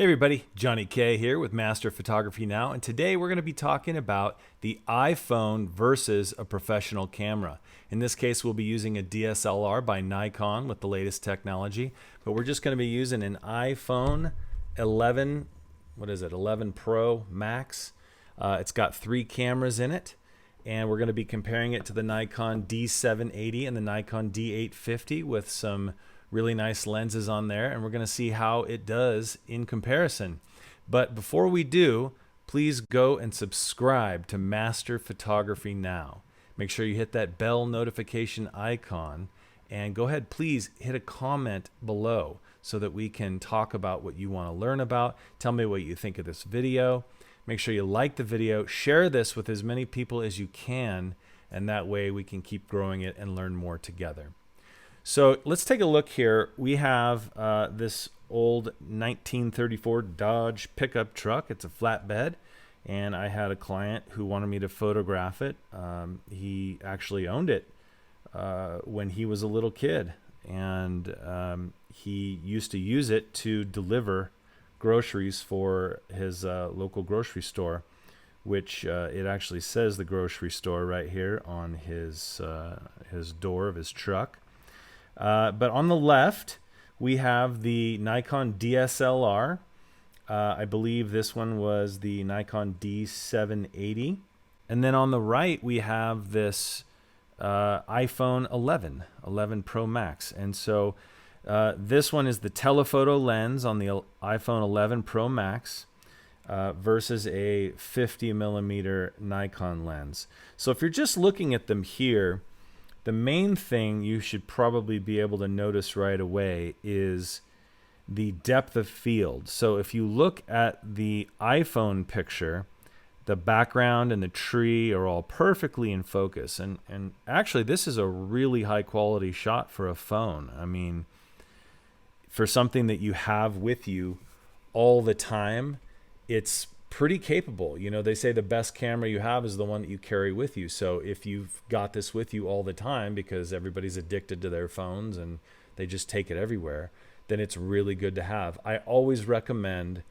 Hey everybody, Johnny K here with Master Photography Now, and today we're going to be talking about the iPhone versus a professional camera. In this case, we'll be using a DSLR by Nikon with the latest technology, but we're just going to be using an iPhone 11, 11 Pro Max. It's got 3 cameras in it, and we're going to be comparing it to the Nikon D780 and the Nikon D850 with some really nice lenses on there, and we're going to see how it does in comparison. But before we do, please go and subscribe to Master Photography Now. Make sure you hit that bell notification icon, and go ahead, please hit a comment below so that we can talk about what you want to learn about. Tell me what you think of this video. Make sure you like the video, share this with as many people as you can, and that way we can keep growing it and learn more together. So let's take a look here. We have this old 1934 Dodge pickup truck. It's a flatbed, and I had a client who wanted me to photograph it. He actually owned it when he was a little kid, and he used to use it to deliver groceries for his local grocery store, which it actually says the grocery store right here on his door of his truck. But on the left, we have the Nikon DSLR. I believe this one was the Nikon D780. And then on the right, we have this iPhone 11 Pro Max. And so this one is the telephoto lens on the iPhone 11 Pro Max versus a 50mm Nikon lens. So if you're just looking at them here, the main thing you should probably be able to notice right away is the depth of field. So if you look at the iPhone picture, the background and the tree are all perfectly in focus. And actually, this is a really high quality shot for a phone. I mean, for something that you have with you all the time, it's pretty capable. You know, they say the best camera you have is the one that you carry with you. So if you've got this with you all the time, because everybody's addicted to their phones and they just take it everywhere, then it's really good to have. I always recommend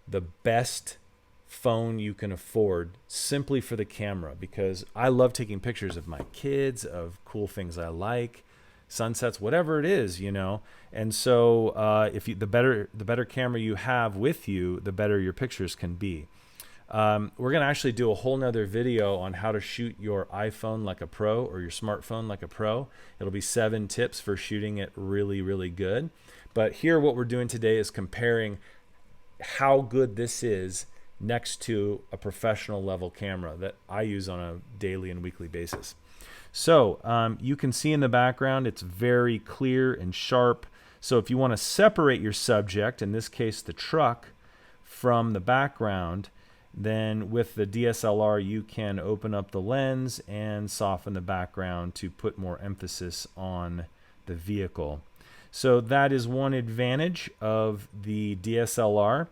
the best phone you can afford simply for the camera, because I love taking pictures of my kids, of cool things I like, sunsets, whatever it is, you know. And so if you, the better camera you have with you, the better your pictures can be. We're going to actually do a whole nother video on how to shoot your iPhone like a pro, or your smartphone like a pro. It'll be 7 tips for shooting it really, really good. But here what we're doing today is comparing how good this is next to a professional level camera that I use on a daily and weekly basis. So you can see in the background, it's very clear and sharp. So if you want to separate your subject, in this case the truck, from the background, then with the DSLR you can open up the lens and soften the background to put more emphasis on the vehicle. So that is one advantage of the DSLR.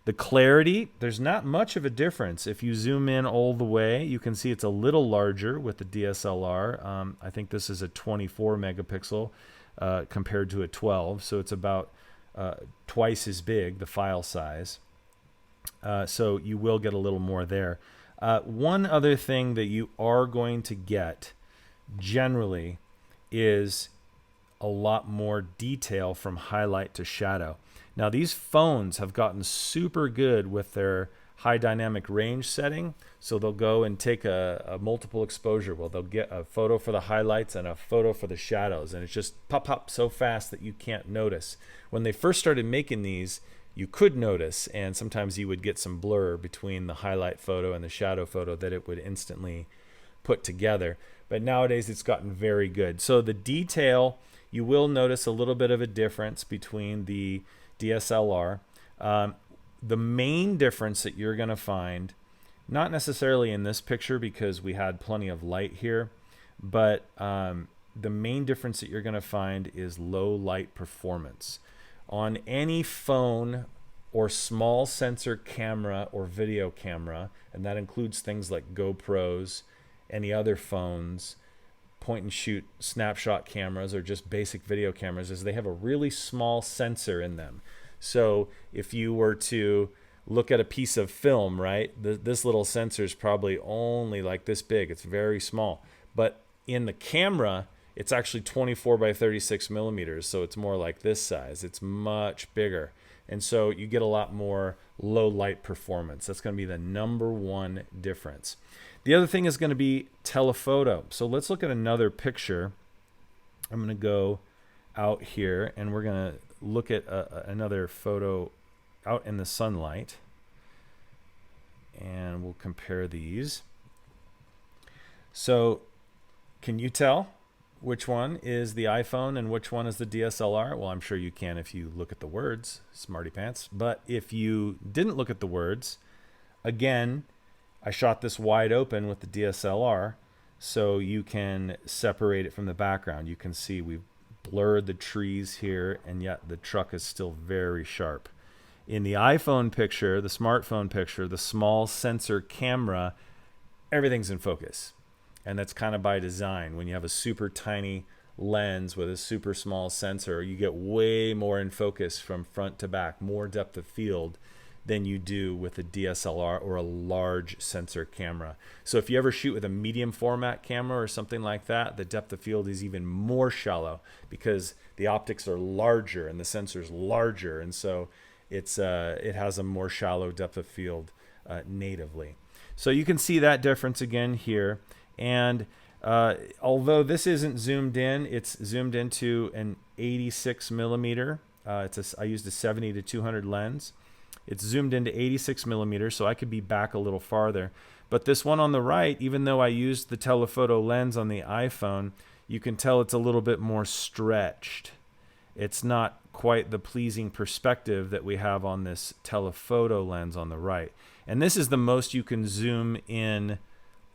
The clarity, there's not much of a difference. If you zoom in all the way, you can see it's a little larger with the DSLR. I think this is a 24 megapixel compared to a 12, so it's about twice as big, the file size. So you will get a little more there. One other thing that you are going to get generally is a lot more detail from highlight to shadow. Now these phones have gotten super good with their high dynamic range setting, so they'll go and take a multiple exposure. Well, they'll get a photo for the highlights and a photo for the shadows, and it's just pop so fast that you can't notice. When they first started making these, you could notice, and sometimes you would get some blur between the highlight photo and the shadow photo that it would instantly put together. But nowadays it's gotten very good. So the detail, you will notice a little bit of a difference between the DSLR. The main difference that you're going to find, not necessarily in this picture because we had plenty of light here, but the main difference that you're going to find is low light performance. On any phone or small sensor camera or video camera, and that includes things like GoPros, any other phones, point and shoot snapshot cameras, or just basic video cameras, is they have a really small sensor in them. So if you were to look at a piece of film, right, this little sensor is probably only like this big. It's very small. But in the camera, it's actually 24 by 36 millimeters. So it's more like this size. It's much bigger. And so you get a lot more low light performance. That's going to be the #1 difference. The other thing is going to be telephoto. So let's look at another picture. I'm going to go out here and we're going to look at another photo out in the sunlight. And we'll compare these. So can you tell which one is the iPhone and which one is the DSLR? Well, I'm sure you can if you look at the words, smarty pants. But if you didn't look at the words, again, I shot this wide open with the DSLR so you can separate it from the background. You can see we've blurred the trees here, and yet the truck is still very sharp. In the iPhone picture, the smartphone picture, the small sensor camera, everything's in focus. And that's kind of by design. When you have a super tiny lens with a super small sensor, you get way more in focus from front to back, more depth of field than you do with a DSLR or a large sensor camera. So if you ever shoot with a medium format camera or something like that, the depth of field is even more shallow because the optics are larger and the sensor's larger, and so it has a more shallow depth of field natively. So you can see that difference again here. And although this isn't zoomed in, it's zoomed into an 86 millimeter. I used a 70 to 200 lens. It's zoomed into 86 millimeters, so I could be back a little farther. But this one on the right, even though I used the telephoto lens on the iPhone, you can tell it's a little bit more stretched. It's not quite the pleasing perspective that we have on this telephoto lens on the right. And this is the most you can zoom in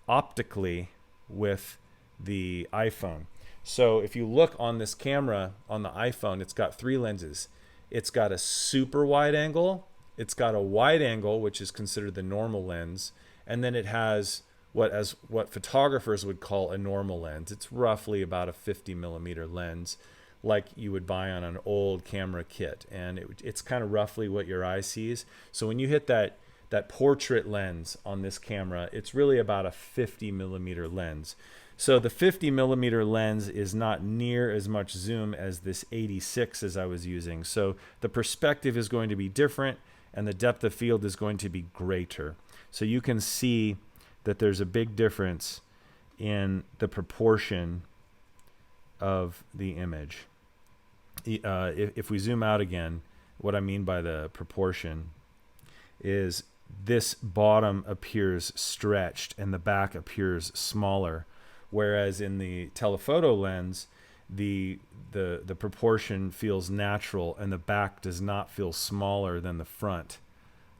optically with the iPhone. So if you look on this camera on the iPhone, it's got 3 lenses. It's got a super wide angle, it's got a wide angle, which is considered the normal lens, and then it has what photographers would call a normal lens. It's roughly about a 50 millimeter lens, like you would buy on an old camera kit, and it's kind of roughly what your eye sees. So when you hit that portrait lens on this camera, it's really about a 50 millimeter lens. So the 50 millimeter lens is not near as much zoom as this 86 as I was using. So the perspective is going to be different and the depth of field is going to be greater. So you can see that there's a big difference in the proportion of the image. If we zoom out again, what I mean by the proportion is this bottom appears stretched and the back appears smaller, whereas in the telephoto lens the proportion feels natural and the back does not feel smaller than the front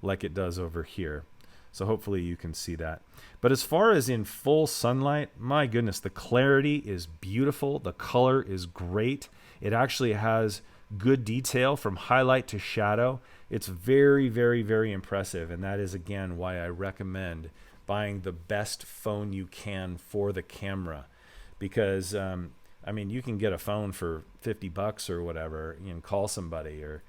like it does over here. So hopefully you can see that. But as far as in full sunlight, my goodness, the clarity is beautiful, the color is great. It actually has good detail from highlight to shadow. It's very, very, very impressive, and that is again why I recommend buying the best phone you can for the camera, because I mean, you can get a phone for $50 or whatever, you can call somebody, or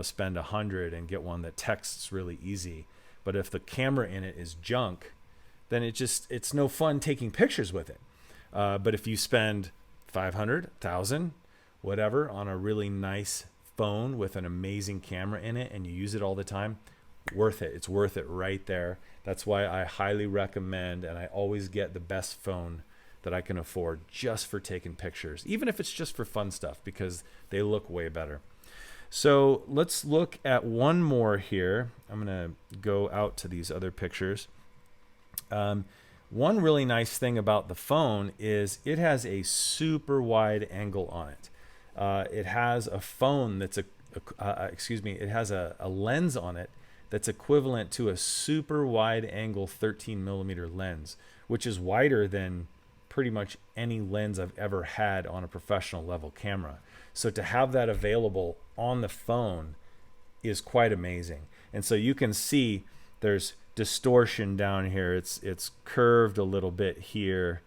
spend $100 and get one that texts really easy. But if the camera in it is junk, then it's no fun taking pictures with it. But if you spend $500, $1,000, whatever on a really nice phone with an amazing camera in it and you use it all the time, worth it. It's worth it right there. That's why I highly recommend, and I always get the best phone that I can afford just for taking pictures, even if it's just for fun stuff, because they look way better. So let's look at one more here. I'm going to go out to these other pictures. One really nice thing about the phone is it has a super wide angle on it. It has a phone that's it has a lens on it that's equivalent to a super wide angle 13 millimeter lens, which is wider than pretty much any lens I've ever had on a professional level camera. So to have that available on the phone is quite amazing. And so you can see there's distortion down here. It's curved a little bit here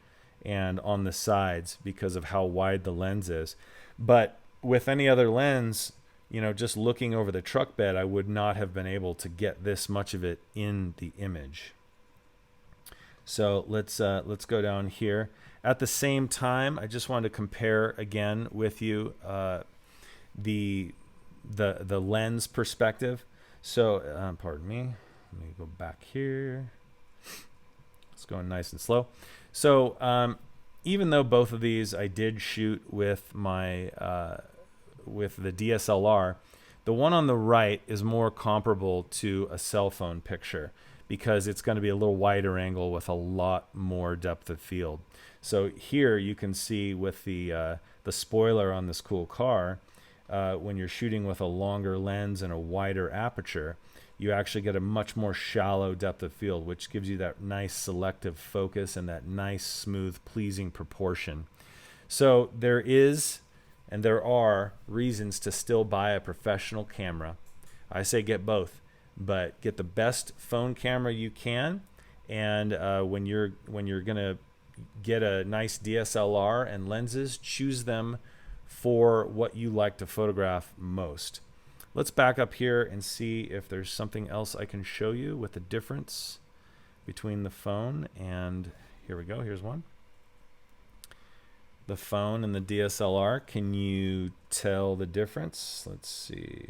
and on the sides because of how wide the lens is. But with any other lens, you know, just looking over the truck bed, I would not have been able to get this much of it in the image. So let's go down here. At the same time, I just wanted to compare again with you the lens perspective. So pardon me. Let me go back here. It's going nice and slow. So even though both of these I did shoot with my with the DSLR, the one on the right is more comparable to a cell phone picture because it's going to be a little wider angle with a lot more depth of field. So here you can see with the spoiler on this cool car, when you're shooting with a longer lens and a wider aperture, you actually get a much more shallow depth of field, which gives you that nice selective focus and that nice, smooth, pleasing proportion. So there is, and there are, reasons to still buy a professional camera. I say get both, but get the best phone camera you can, and when you're gonna get a nice DSLR and lenses, choose them for what you like to photograph most. Let's back up here and see if there's something else I can show you with the difference between the phone and, here we go, here's one. The phone and the DSLR, can you tell the difference? Let's see.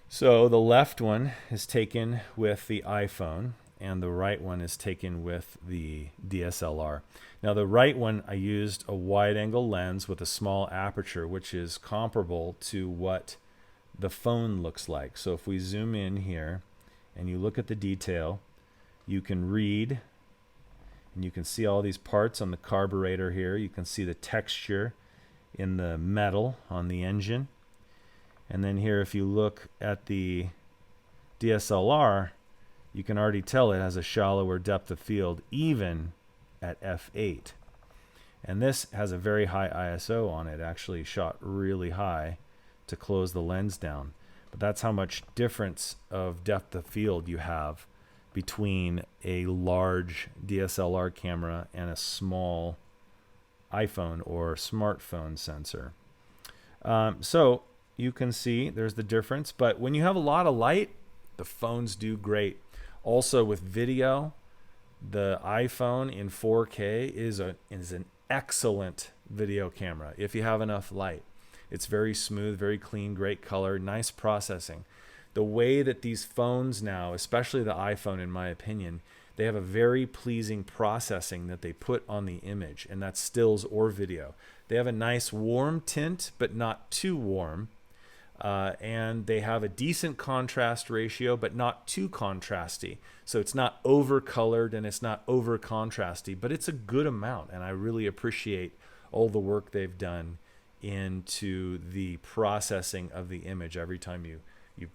So the left one is taken with the iPhone and the right one is taken with the DSLR. Now the right one, I used a wide angle lens with a small aperture, which is comparable to what the phone looks like. So if we zoom in here and you look at the detail, you can read and you can see all these parts on the carburetor here. You can see the texture in the metal on the engine. And then here, if you look at the DSLR, you can already tell it has a shallower depth of field, even at f8. And this has a very high ISO on it, actually shot really high to close the lens down. But that's how much difference of depth of field you have between a large DSLR camera and a small iPhone or smartphone sensor. So you can see there's the difference, but when you have a lot of light, the phones do great. Also with video, the iPhone in 4K is an excellent video camera if you have enough light. It's very smooth, very clean, great color, nice processing. The way that these phones now, especially the iPhone in my opinion, they have a very pleasing processing that they put on the image, and that's stills or video. They have a nice warm tint, but not too warm. And they have a decent contrast ratio, but not too contrasty. So it's not over colored and it's not over contrasty, but it's a good amount. And I really appreciate all the work they've done into the processing of the image every time you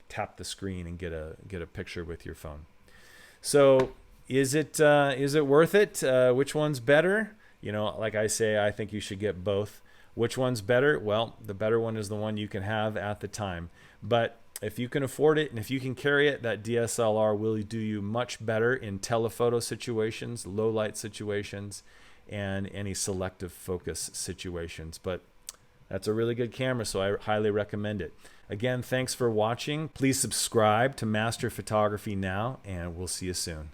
tap the screen and get a picture with your phone. So is it worth it? Which one's better? You know, like I say, I think you should get both. Which one's better? Well, the better one is the one you can have at the time. But if you can afford it and if you can carry it, that DSLR will do you much better in telephoto situations, low light situations, and any selective focus situations. But that's a really good camera, so I highly recommend it. Again, thanks for watching. Please subscribe to Master Photography Now, and we'll see you soon.